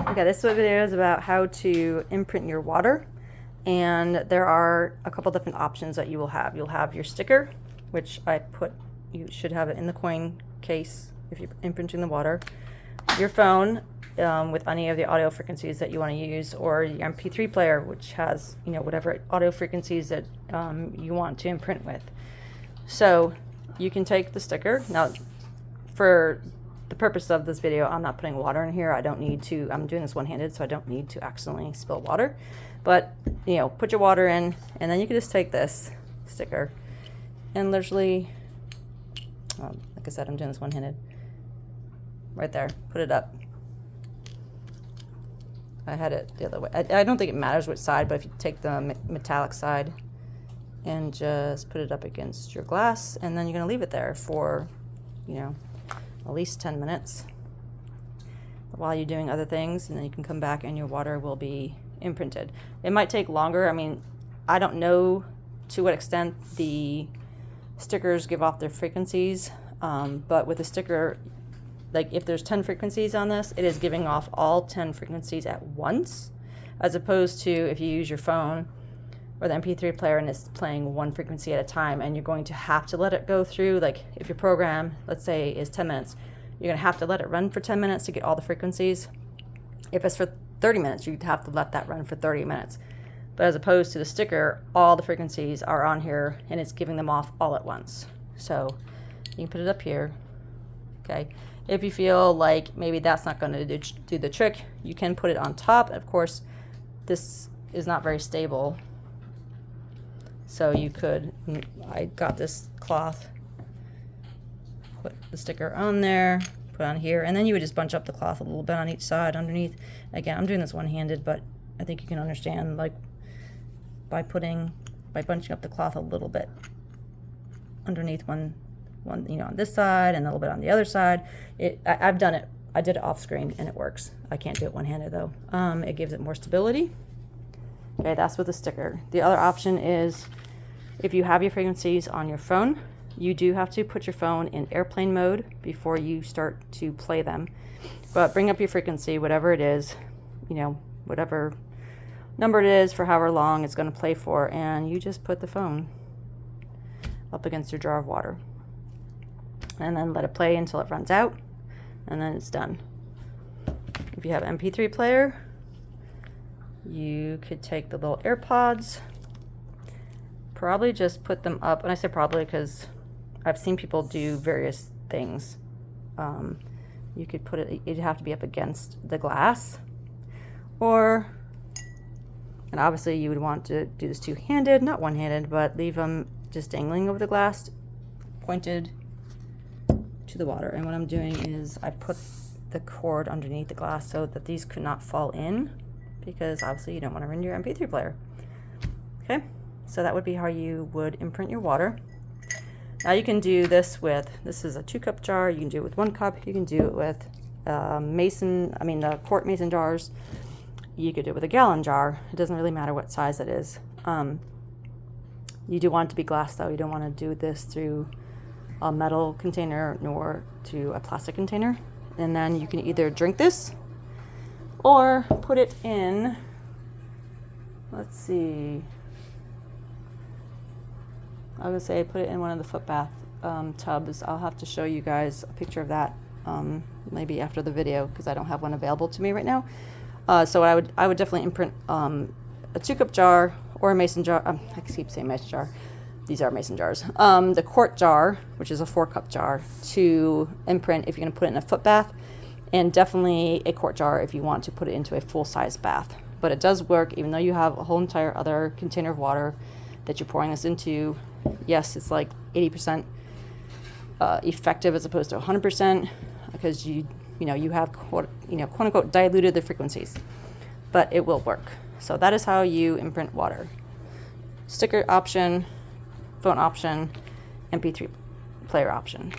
Okay, this video is about how to imprint your water, and there are a couple different options that you will have. You'll have your sticker, which you should have it in the coin case if you're imprinting the water, your phone with any of the audio frequencies that you want to use, or your MP3 player, which has, you know, whatever audio frequencies that you want to imprint with. So you can take the sticker. Now, for the purpose of this video, I'm not putting water in here. I don't need to. I'm doing this one-handed, so I don't need to accidentally spill water. But, you know, put your water in, and then you can just take this sticker and literally, like I said, I'm doing this one-handed. Right there, put it up. I had it the other way. I don't think it matters which side, but if you take the metallic side and just put it up against your glass, and then you're gonna leave it there for, you know, at least 10 minutes while you're doing other things, and then you can come back and your water will be imprinted. It might take longer. I mean, I don't know to what extent the stickers give off their frequencies, but with a sticker, like if there's 10 frequencies on this, it is giving off all 10 frequencies at once, as opposed to if you use your phone or the MP3 player and it's playing one frequency at a time, and you're going to have to let it go through. Like if your program, let's say, is 10 minutes, you're going to have to let it run for 10 minutes to get all the frequencies. If it's for 30 minutes, you'd have to let that run for 30 minutes. But as opposed to the sticker, all the frequencies are on here and it's giving them off all at once. So you can put it up here. Okay. If you feel like maybe that's not going to do the trick, you can put it on top. Of course, this is not very stable. So you could, I got this cloth, put the sticker on there, put on here, and then you would just bunch up the cloth a little bit on each side underneath. Again, I'm doing this one-handed, but I think you can understand, like, by bunching up the cloth a little bit underneath one, you know, on this side and a little bit on the other side. I've done it. I did it off screen and it works. I can't do it one-handed though. It gives it more stability. Okay, that's with the sticker. The other option is if you have your frequencies on your phone, you do have to put your phone in airplane mode before you start to play them. But bring up your frequency, whatever it is, you know, whatever number it is for however long it's going to play for, and you just put the phone up against your jar of water. And then let it play until it runs out, and then it's done. If you have an MP3 player, you could take the little AirPods, probably just put them up, and I say probably because I've seen people do various things. You could put it, it'd have to be up against the glass, and obviously you would want to do this two-handed, not one-handed, but leave them just dangling over the glass, pointed to the water. And what I'm doing is I put the cord underneath the glass so that these could not fall in, because obviously you don't want to ruin your MP3 player. Okay, so that would be how you would imprint your water. Now you can do this with, this is a 2-cup jar, you can do it with 1 cup, you can do it with the quart mason jars, you could do it with a gallon jar. It doesn't really matter what size it is. You do want it to be glass though. You don't want to do this through a metal container nor to a plastic container. And then you can either drink this or put it in, let's see, I would say put it in one of the foot bath tubs. I'll have to show you guys a picture of that maybe after the video, because I don't have one available to me right now. So I would definitely imprint a 2-cup jar or a mason jar. I keep saying mason jar. These are mason jars. The quart jar, which is a 4-cup jar, to imprint if you're going to put it in a foot bath, and definitely a quart jar if you want to put it into a full-size bath. But it does work even though you have a whole entire other container of water that you're pouring this into. Yes, it's like 80% effective as opposed to 100%, because you have quote unquote diluted the frequencies, but it will work. So that is how you imprint water. Sticker option, phone option, MP3 player option.